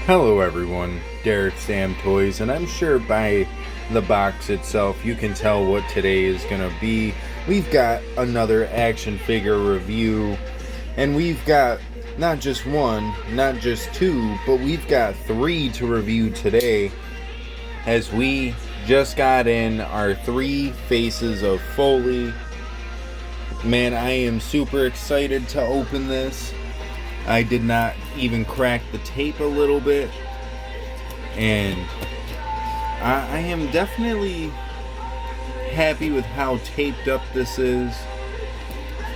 Hello everyone, Derek Sam Toys, and I'm sure by the box itself you can tell what today is going to be. We've got another action figure review, and we've got not just one, not just two, but we've got three to review today, as we just got in our three faces of Foley. Man, I am super excited to open this. I did not even crack the tape a little bit, and I am definitely happy with how taped up this is.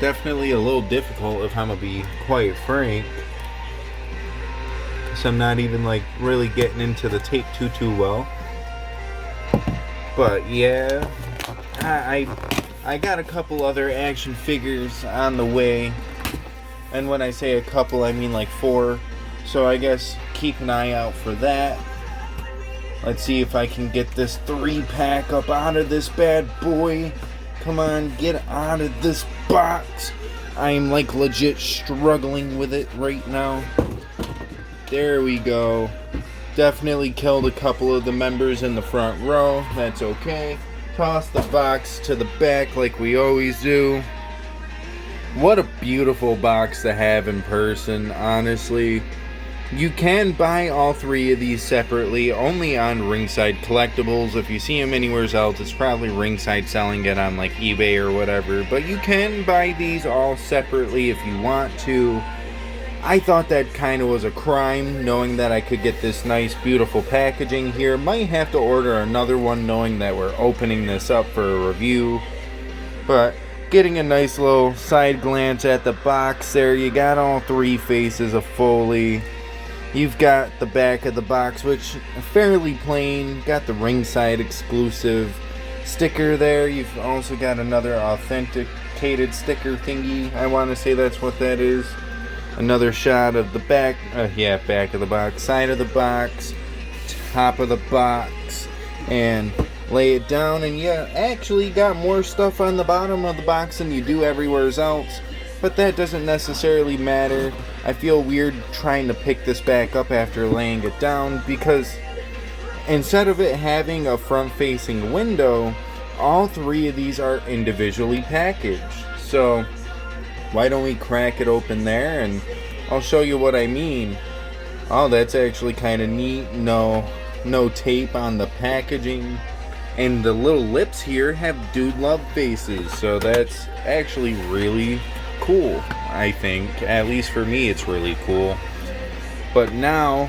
Definitely a little difficult, if I'm gonna be quite frank, so I'm not even like really getting into the tape too well. But yeah, I got a couple other action figures on the way. And when I say a couple, I mean like 4. So I guess keep an eye out for that. Let's see if I can get this 3-pack up out of this bad boy. Come on, get out of this box. I'm like legit struggling with it right now. There we go. Definitely killed a couple of the members in the front row. That's okay. Toss the box to the back like we always do. What a beautiful box to have in person, honestly. You can buy all 3 of these separately, only on Ringside Collectibles. If you see them anywhere else, it's probably Ringside selling it on like eBay or whatever. But you can buy these all separately if you want to. I thought that kind of was a crime, knowing that I could get this nice, beautiful packaging here. Might have to order another one, knowing that we're opening this up for a review. But getting a nice little side glance at the box there, you got all 3 faces of Foley. You've got the back of the box, which is fairly plain. Got the Ringside exclusive sticker there. You've also got another authenticated sticker thingy. I want to say that's what that is. Another shot of the back, back of the box, side of the box, top of the box, and lay it down. And yeah, actually got more stuff on the bottom of the box than you do everywhere else, but that doesn't necessarily matter. I feel weird trying to pick this back up after laying it down, because instead of it having a front facing window, all 3 of these are individually packaged. So why don't we crack it open there and I'll show you what I mean. Oh, that's actually kind of neat. No tape on the packaging. And the little lips here have dude love faces, so that's actually really cool, I think. At least for me, it's really cool. But now,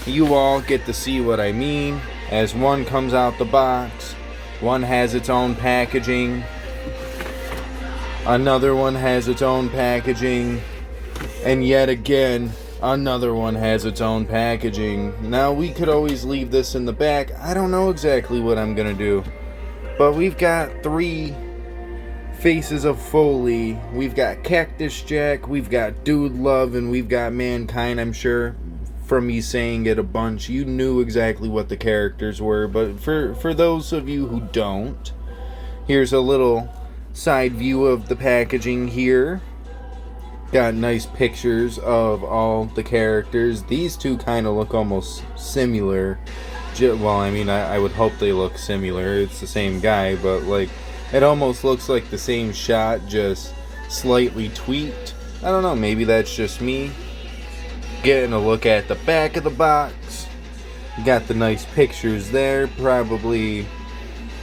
you all get to see what I mean, as one comes out the box, one has its own packaging, another one has its own packaging, and yet again, another one has its own packaging. Now, we could always leave this in the back. I don't know exactly what I'm gonna do. But we've got 3 faces of Foley. We've got Cactus Jack, we've got Dude Love, and we've got Mankind. I'm sure from me saying it a bunch, you knew exactly what the characters were. But for those of you who don't, here's a little side view of the packaging here. Got nice pictures of all the characters. These two kind of look almost similar. Well, I mean, I would hope they look similar. It's the same guy, but like, it almost looks like the same shot, just slightly tweaked. I don't know, maybe that's just me. Getting a look at the back of the box. Got the nice pictures there. Probably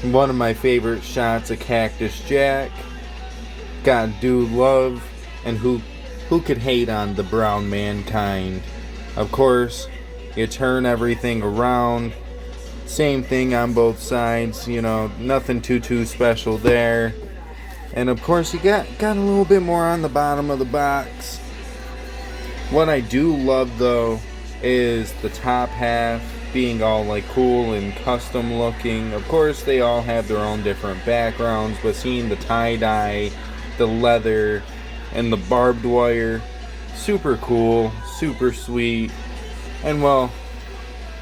one of my favorite shots of Cactus Jack. Got Dude Love, and who could hate on the brown Mankind? Of course, you turn everything around, same thing on both sides, you know, nothing too special there. And of course, you got a little bit more on the bottom of the box. What I do love though is the top half being all like cool and custom looking. Of course, they all have their own different backgrounds, but seeing the tie-dye, the leather, and the barbed wire, super cool, super sweet. And well,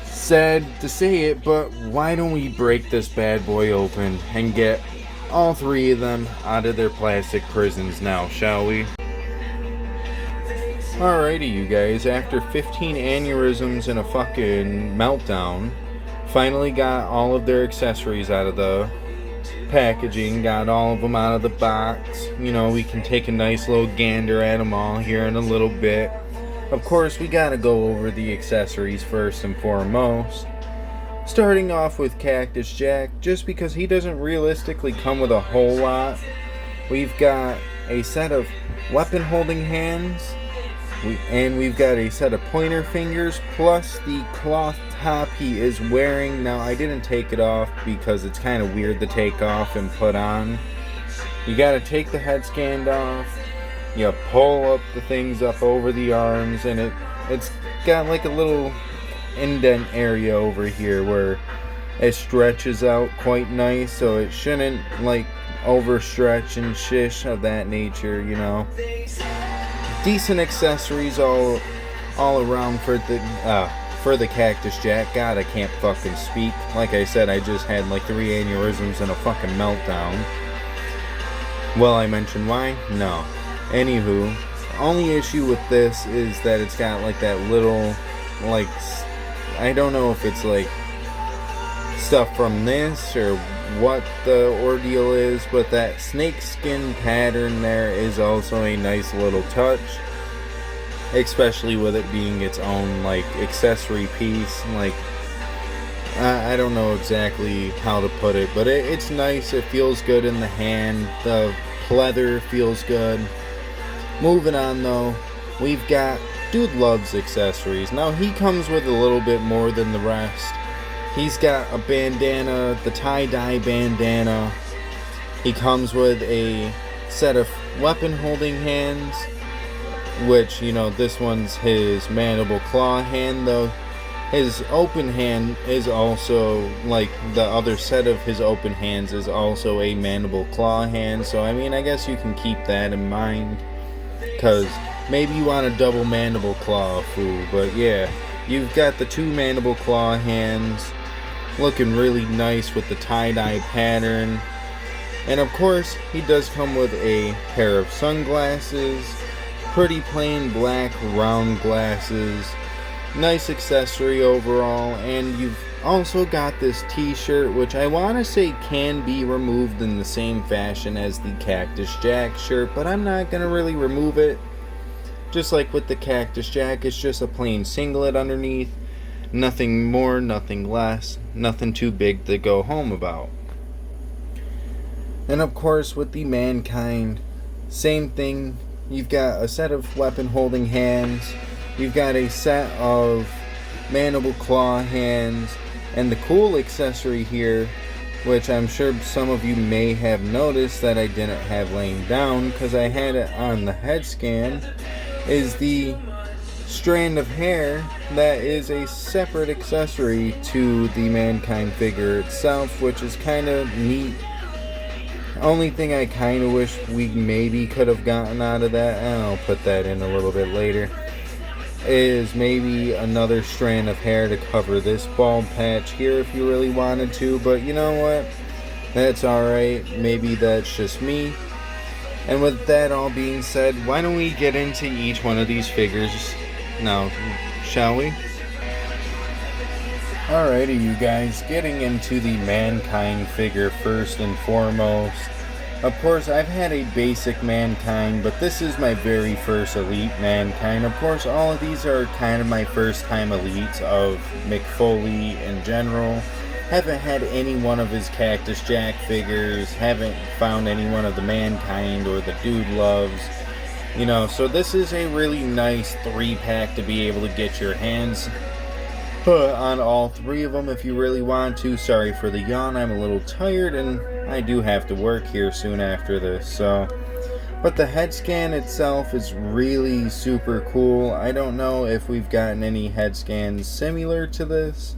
sad to say it, but why don't we break this bad boy open and get all 3 of them out of their plastic prisons now, shall we? Alrighty, you guys, after 15 aneurysms and a fucking meltdown, finally got all of their accessories out of the packaging, got all of them out of the box. You know, we can take a nice little gander at them all here in a little bit. Of course, we gotta go over the accessories first and foremost. Starting off with Cactus Jack, just because he doesn't realistically come with a whole lot. We've got a set of weapon holding hands. We've got a set of pointer fingers, plus the cloth top he is wearing. Now, I didn't take it off because it's kind of weird to take off and put on. You gotta take the head stand off, you pull up the things up over the arms, and it's got like a little indent area over here where it stretches out quite nice, so it shouldn't like overstretch and shish of that nature, you know. Decent accessories all around for the Cactus Jack. God, I can't fucking speak. Like I said, I just had like 3 aneurysms and a fucking meltdown. Well, I mentioned why? No. Anywho, only issue with this is that it's got like that little, like, I don't know if it's like stuff from this or what the ordeal is, but that snakeskin pattern there is also a nice little touch, especially with it being its own like accessory piece. Like, I don't know exactly how to put it, but it's nice. It feels good in the hand. The pleather feels good. Moving on though, we've got Dude Loves accessories. Now he comes with a little bit more than the rest. He's got a bandana, the tie-dye bandana. He comes with a set of weapon holding hands, which, you know, this one's his mandible claw hand, though his open hand is also, like, the other set of his open hands is also a mandible claw hand. So, I mean, I guess you can keep that in mind, because maybe you want a double mandible claw fool. But yeah, you've got the 2 mandible claw hands, looking really nice with the tie-dye pattern. And of course, he does come with a pair of sunglasses, pretty plain black round glasses, nice accessory overall. And you've also got this t-shirt, which I want to say can be removed in the same fashion as the Cactus Jack shirt, but I'm not going to really remove it. Just like with the Cactus Jack, it's just a plain singlet underneath. Nothing more, nothing less, nothing too big to go home about. And of course, with the Mankind, same thing. You've got a set of weapon holding hands. You've got a set of mandible claw hands. And the cool accessory here, which I'm sure some of you may have noticed that I didn't have laying down because I had it on the head scan, is the strand of hair that is a separate accessory to the Mankind figure itself, which is kind of neat. Only thing I kind of wish we maybe could have gotten out of that, and I'll put that in a little bit later, is maybe another strand of hair to cover this bald patch here if you really wanted to. But you know what, that's alright. Maybe that's just me. And with that all being said, why don't we get into each one of these figures now, shall we? Alrighty, you guys, getting into the Mankind figure first and foremost. Of course, I've had a basic Mankind, but this is my very first Elite Mankind. Of course, all of these are kind of my first time Elites of Foley in general. Haven't had any one of his Cactus Jack figures, haven't found any one of the Mankind or the Dude Loves. You know, so this is a really nice 3-pack to be able to get your hands on all 3 of them if you really want to. Sorry for the yawn, I'm a little tired and I do have to work here soon after this. So, but the head scan itself is really super cool. I don't know if we've gotten any head scans similar to this,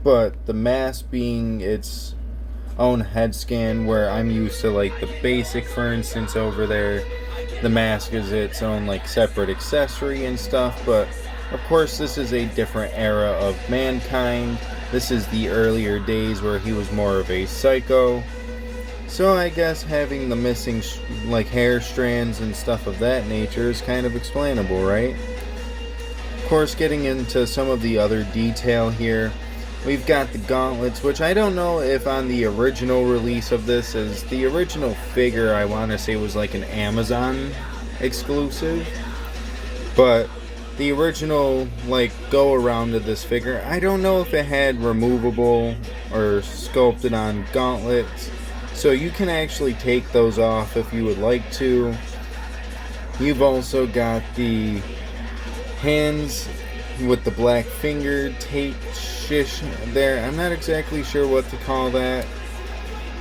but the mask being its own head scan, where I'm used to like the basic, for instance, over there, the mask is its own like separate accessory and stuff. But of course, this is a different era of Mankind. This is the earlier days where he was more of a psycho. So I guess having the missing like hair strands and stuff of that nature is kind of explainable, right? Of course, getting into some of the other detail here, we've got the gauntlets, which I don't know if on the original release of this, is the original figure, I want to say was like an Amazon exclusive, but the original like go around of this figure, I don't know if it had removable or sculpted on gauntlets, so you can actually take those off if you would like to. You've also got the hands with the black finger tape shish there. I'm not exactly sure what to call that.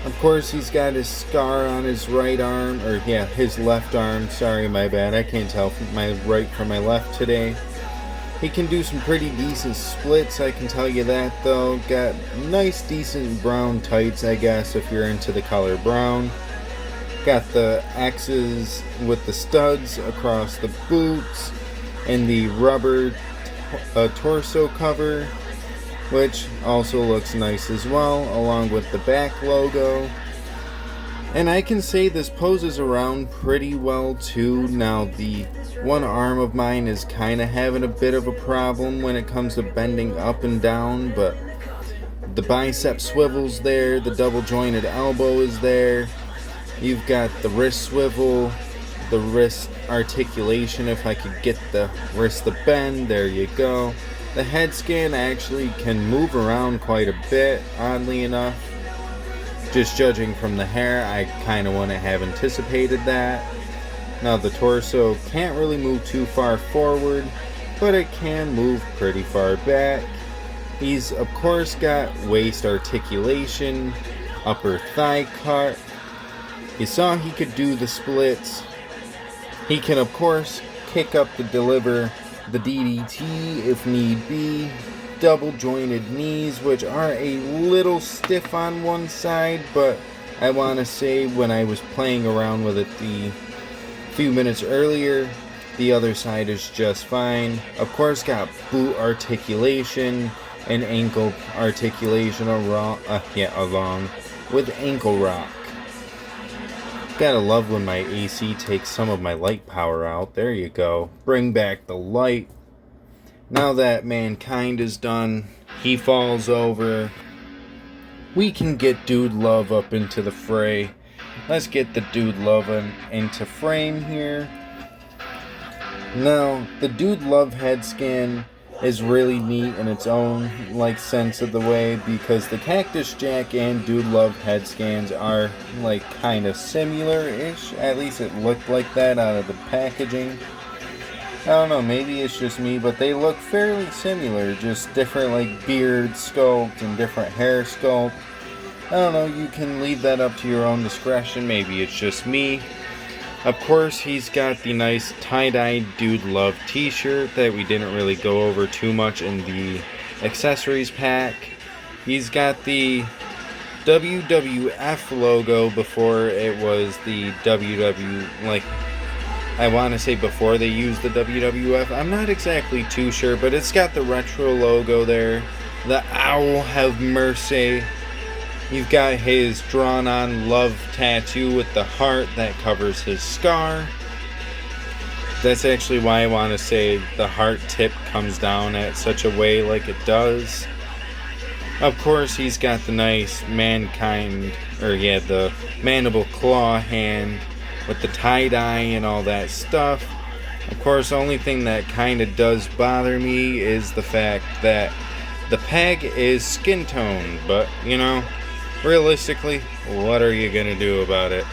Of course, he's got his scar on his right arm, or yeah, his left arm. Sorry, my bad. I can't tell my right from my left today. He can do some pretty decent splits, I can tell you that though. Got nice, decent brown tights, I guess, if you're into the color brown. Got the X's with the studs across the boots and the rubber torso cover, which also looks nice as well, along with the back logo. And I can say this poses around pretty well too. Now the one arm of mine is kind of having a bit of a problem when it comes to bending up and down, but the bicep swivels there, the double jointed elbow is there. You've got the wrist swivel, the wrist articulation, if I could get the wrist to bend, there you go. The head scan actually can move around quite a bit, oddly enough. Just judging from the hair, I kind of wouldn't have anticipated that. Now the torso can't really move too far forward, but it can move pretty far back. He's of course got waist articulation, upper thigh cut. You saw he could do the splits. He can of course kick up to deliver the DDT if need be. Double jointed knees, which are a little stiff on one side, but I want to say when I was playing around with it the few minutes earlier, the other side is just fine. Of course got boot articulation and ankle articulation along with ankle rock. Gotta love when my AC takes some of my light power out. There you go. Bring back the light. Now that Mankind is done, he falls over. We can get Dude Love up into the fray. Let's get the Dude Love into frame here. Now, the Dude Love head scan is really neat in its own sense of the way, because the Cactus Jack and Dude Love head scans are kind of similar-ish. At least it looked like that out of the packaging. I don't know, maybe it's just me, but they look fairly similar, just different beard sculpt and different hair sculpt. I don't know, you can leave that up to your own discretion, maybe it's just me. Of course, he's got the nice tie-dye Dude Love t-shirt that we didn't really go over too much in the accessories pack. He's got the WWF logo before it was the I want to say before they used the WWF. I'm not exactly too sure, but it's got the retro logo there. The owl have mercy. You've got his drawn-on love tattoo with the heart that covers his scar. That's actually why I want to say the heart tip comes down at such a way like it does. Of course, he's got the nice the mandible claw hand with the tie-dye and all that stuff. Of course, the only thing that kind of does bother me is the fact that the peg is skin tone, but realistically, what are you gonna do about it?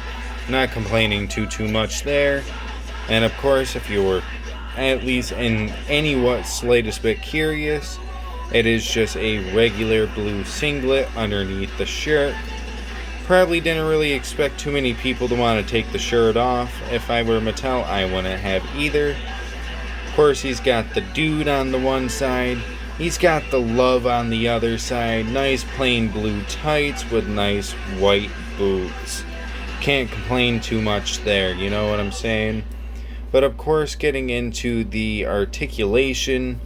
Not complaining too much there. And of course, if you were at least in any slightest bit curious, it is just a regular blue singlet underneath the shirt. Probably didn't really expect too many people to want to take the shirt off. If I were Mattel, I wouldn't have either. Of course, he's got the dude on the one side. He's got the love on the other side. Nice plain blue tights with nice white boots. Can't complain too much there, you know what I'm saying? But of course, getting into the articulation,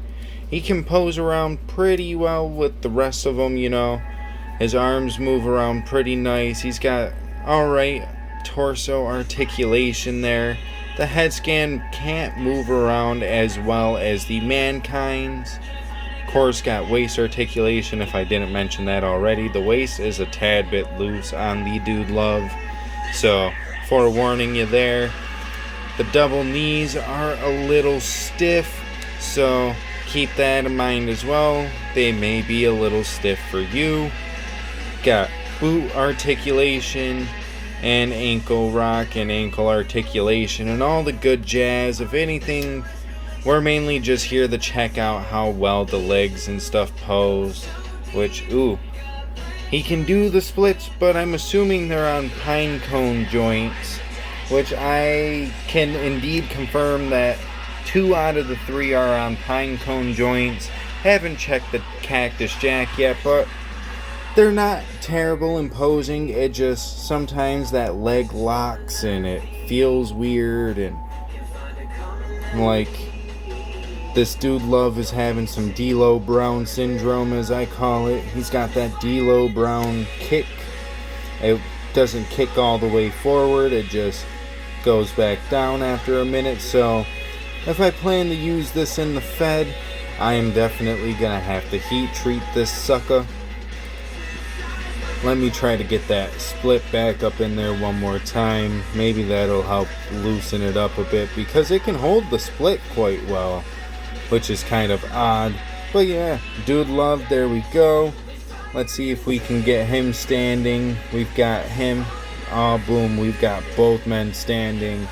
he can pose around pretty well with the rest of them, His arms move around pretty nice. He's got alright torso articulation there. The head scan can't move around as well as the Mankind's. Of course, got waist articulation, if I didn't mention that already. The waist is a tad bit loose on the Dude Love, so forewarning you there. The double knees are a little stiff, so keep that in mind as well. They may be a little stiff for you. Got boot articulation and ankle rock and ankle articulation and all the good jazz. If anything, we're mainly just here to check out how well the legs and stuff pose, which, he can do the splits, but I'm assuming they're on pine cone joints, which I can indeed confirm that 2 out of the 3 are on pine cone joints. Haven't checked the Cactus Jack yet, but they're not terrible imposing. It just sometimes that leg locks and it feels weird, and like this Dude Love is having some D'Lo Brown syndrome, as I call it. He's got that D'Lo Brown kick. It doesn't kick all the way forward, it just goes back down after a minute. So if I plan to use this in the Fed, I am definitely gonna have to heat treat this sucker. Let me try to get that split back up in there one more time. Maybe that'll help loosen it up a bit, because it can hold the split quite well, which is kind of odd. But yeah, Dude Love, there we go. Let's see if we can get him standing. We've got him. Oh, boom, we've got both men standing.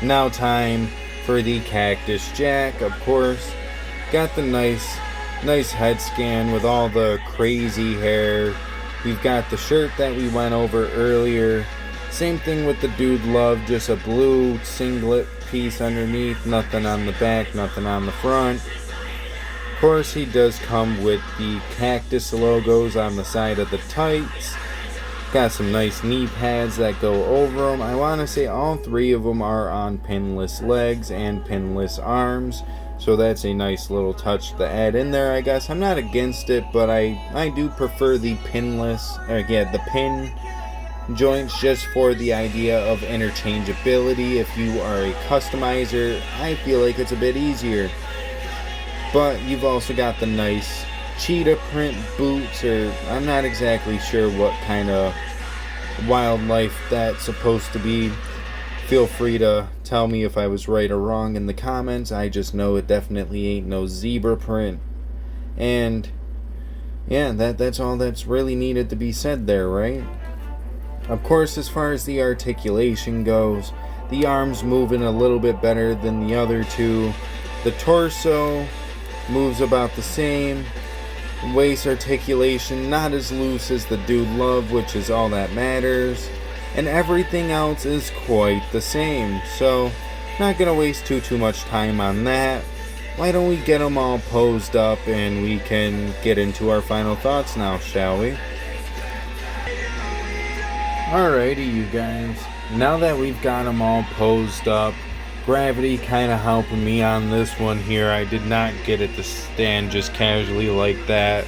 Now time for the Cactus Jack, of course. Got the nice head scan with all the crazy hair. We've got the shirt that we went over earlier. Same thing with the Dude Love, just a blue singlet piece underneath, nothing on the back, nothing on the front. Of course, he does come with the Cactus logos on the side of the tights. Got some nice knee pads that go over them. I want to say all 3 of them are on pinless legs and pinless arms, so that's a nice little touch to add in there, I guess. I'm not against it, but I do prefer the pinless, the pin joints, just for the idea of interchangeability. If you are a customizer, I feel like it's a bit easier. But you've also got the nice cheetah print boots, or I'm not exactly sure what kind of wildlife that's supposed to be. Feel free to tell me if I was right or wrong in the comments. I just know it definitely ain't no zebra print. And yeah, that's all that's really needed to be said there, right? Of course, as far as the articulation goes, the arms moving a little bit better than the other 2. The torso moves about the same. Waist articulation not as loose as the Dude Love, which is all that matters. And everything else is quite the same. So, not gonna waste too much time on that. Why don't we get them all posed up and we can get into our final thoughts now, shall we? Alrighty, you guys. Now that we've got them all posed up, Gravity kind of helping me on this one here. I did not get it to stand just casually like that.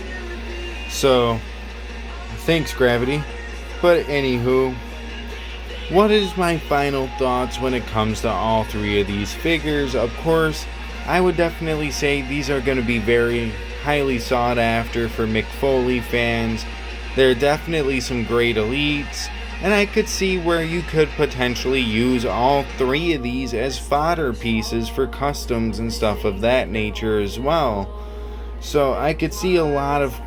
So, thanks, Gravity. But anywho, what is my final thoughts when it comes to all 3 of these figures? Of course, I would definitely say these are going to be very highly sought after for Mick Foley fans. There are definitely some great elites, and I could see where you could potentially use all 3 of these as fodder pieces for customs and stuff of that nature as well. So I could see a lot of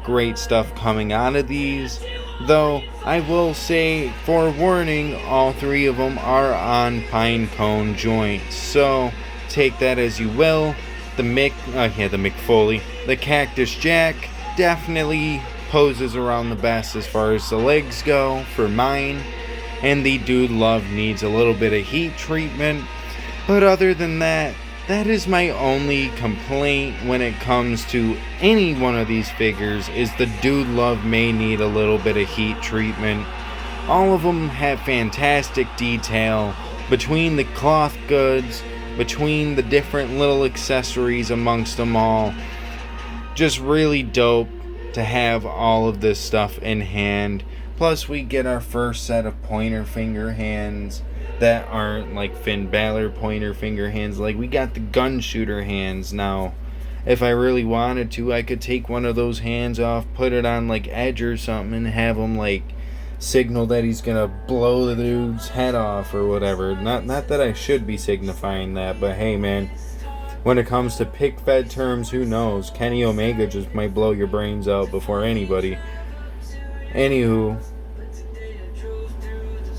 great stuff coming out of these. Though I will say, forewarning, all 3 of them are on pine cone joints. So take that as you will. The Mick Foley, the Cactus Jack definitely poses around the best as far as the legs go for mine, and the Dude Love needs a little bit of heat treatment, but other than that, that is my only complaint when it comes to any one of these figures, is the Dude Love may need a little bit of heat treatment. All of them have fantastic detail between the cloth goods, between the different little accessories amongst them all. Just really dope to have all of this stuff in hand. Plus, we get our first set of pointer finger hands that aren't like Finn Balor pointer finger hands. Like, we got the gun shooter hands now. If I really wanted to, I could take one of those hands off, put it on like Edge or something, and have him like signal that he's gonna blow the dude's head off or whatever. Not that I should be signifying that, but hey man, when it comes to pick fed terms, who knows? Kenny Omega just might blow your brains out before anybody. Anywho,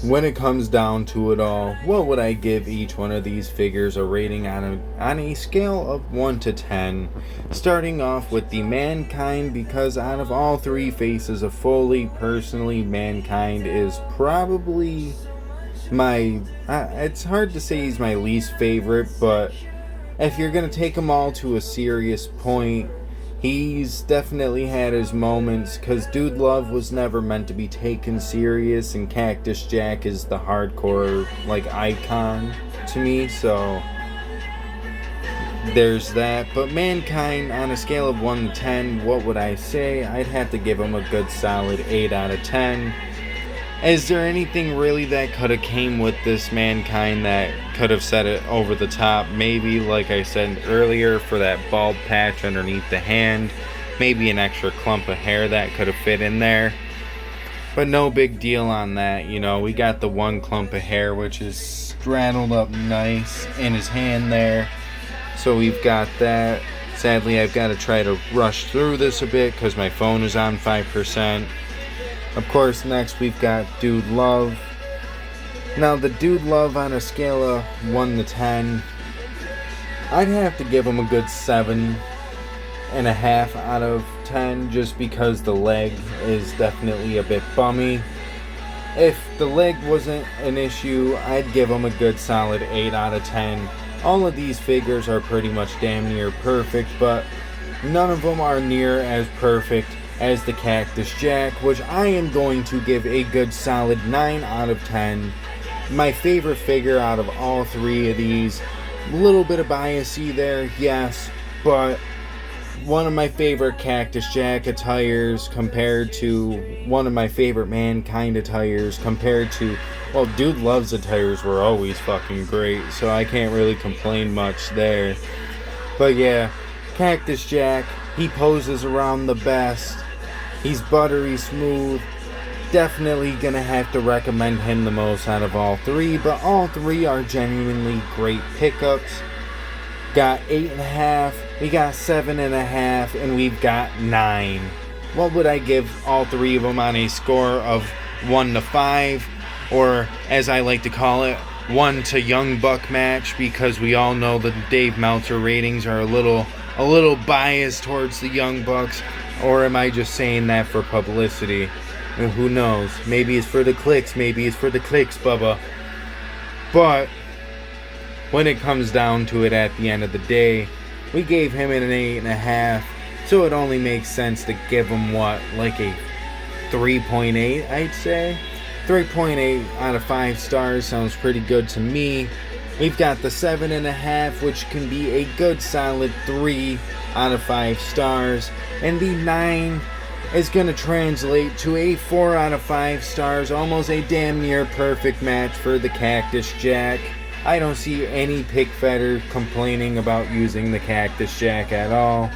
when it comes down to it all, what would I give each one of these figures a rating on a scale of 1 to 10? Starting off with the Mankind, because out of all three faces of Foley, personally, Mankind is probably my... it's hard to say he's my least favorite, but if you're going to take them all to a serious point, he's definitely had his moments, because Dude Love was never meant to be taken serious, and Cactus Jack is the hardcore, like, icon to me, so there's that. But Mankind, on a scale of 1 to 10, what would I say? I'd have to give him a good solid 8 out of 10. Is there anything really that could have came with this Mankind that could have set it over the top? Maybe, like I said earlier, for that bald patch underneath the hand. Maybe an extra clump of hair that could have fit in there. But no big deal on that, you know. We got the one clump of hair which is straddled up nice in his hand there. So we've got that. Sadly, I've got to try to rush through this a bit because my phone is on 5%. Of course, next we've got Dude Love. Now, the Dude Love on a scale of 1 to 10, I'd have to give him a good 7.5 out of 10, just because the leg is definitely a bit bummy. If the leg wasn't an issue, I'd give him a good solid 8 out of 10. All of these figures are pretty much damn near perfect, but none of them are near as perfect as the Cactus Jack, which I am going to give a good solid 9 out of 10. My favorite figure out of all three of these. A little bit of biasy there, yes, but one of my favorite Cactus Jack attires compared to one of my favorite Mankind attires compared to, well, Dude Love's attires were always fucking great, so I can't really complain much there. But yeah, Cactus Jack, he poses around the best. He's buttery smooth. Definitely gonna have to recommend him the most out of all three, but all three are genuinely great pickups. Got 8.5, we got 7.5, and we've got 9. What would I give all three of them on a score of 1 to 5? Or, as I like to call it, 1 to Young Buck match, because we all know the Dave Meltzer ratings are a little biased towards the Young Bucks. Or am I just saying that for publicity? And who knows? Maybe it's for the clicks. Maybe it's for the clicks, Bubba. But when it comes down to it at the end of the day, we gave him an 8.5. So it only makes sense to give him what? Like a 3.8, I'd say. 3.8 out of 5 stars sounds pretty good to me. We've got the 7.5, which can be a good solid 3 out of 5 stars. And the 9 is going to translate to a 4 out of 5 stars. Almost a damn near perfect match for the Cactus Jack. I don't see any pick fedder complaining about using the Cactus Jack at all.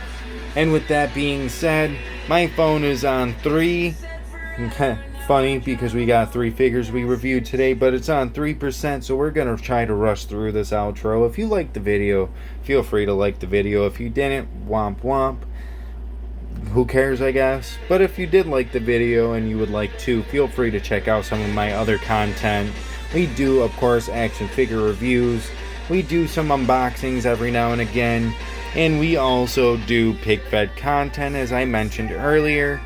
And with that being said, my phone is on 3. Funny because we got 3 figures we reviewed today, but it's on 3%, so we're gonna try to rush through this outro. If you liked the video, feel free to like the video. If you didn't, womp womp. Who cares, I guess? But if you did like the video and you would like to, feel free to check out some of my other content. We do, of course, action figure reviews. We do some unboxings every now and again. And we also do pick fed content, as I mentioned earlier.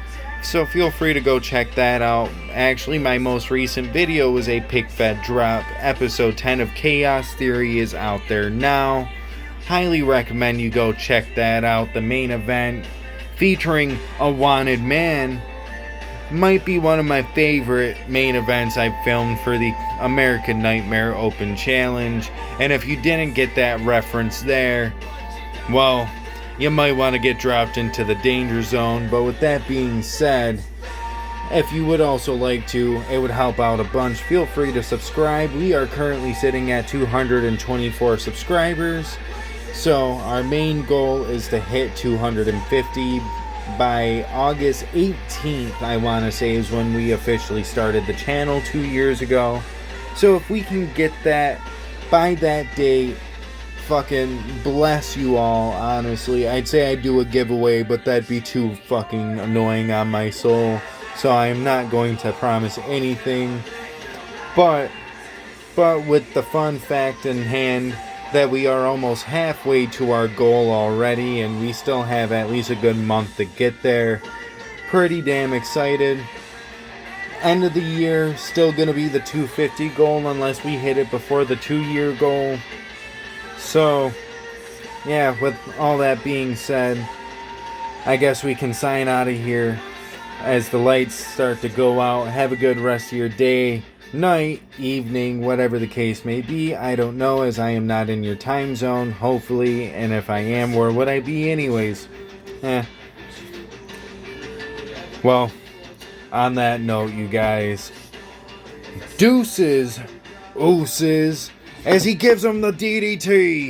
So feel free to go check that out. Actually, my most recent video was a pick fed drop. Episode 10 of Chaos Theory is out there now. Highly recommend you go check that out. The main event, featuring a wanted man, might be one of my favorite main events I've filmed for the American Nightmare Open Challenge. And if you didn't get that reference there, well, you might want to get dropped into the danger zone. But with that being said, If you would also like to, it would help out a bunch. Feel free to subscribe. We are currently sitting at 224 subscribers. So our main goal is to hit 250 by August 18th, I want to say, is when we officially started the channel 2 years ago. So if we can get that by that date, fucking bless you all, honestly. I'd say I'd do a giveaway, but that'd be too fucking annoying on my soul. So I am not going to promise anything. But with the fun fact in hand that we are almost halfway to our goal already, and we still have at least a good month to get there. Pretty damn excited. End of the year, still gonna be the 250 goal unless we hit it before the 2-year goal. So, yeah, with all that being said, I guess we can sign out of here as the lights start to go out. Have a good rest of your day, night, evening, whatever the case may be. I don't know, as I am not in your time zone, hopefully, and if I am, where would I be anyways? Well, on that note, you guys, deuces, ooses, as he gives them the DDT.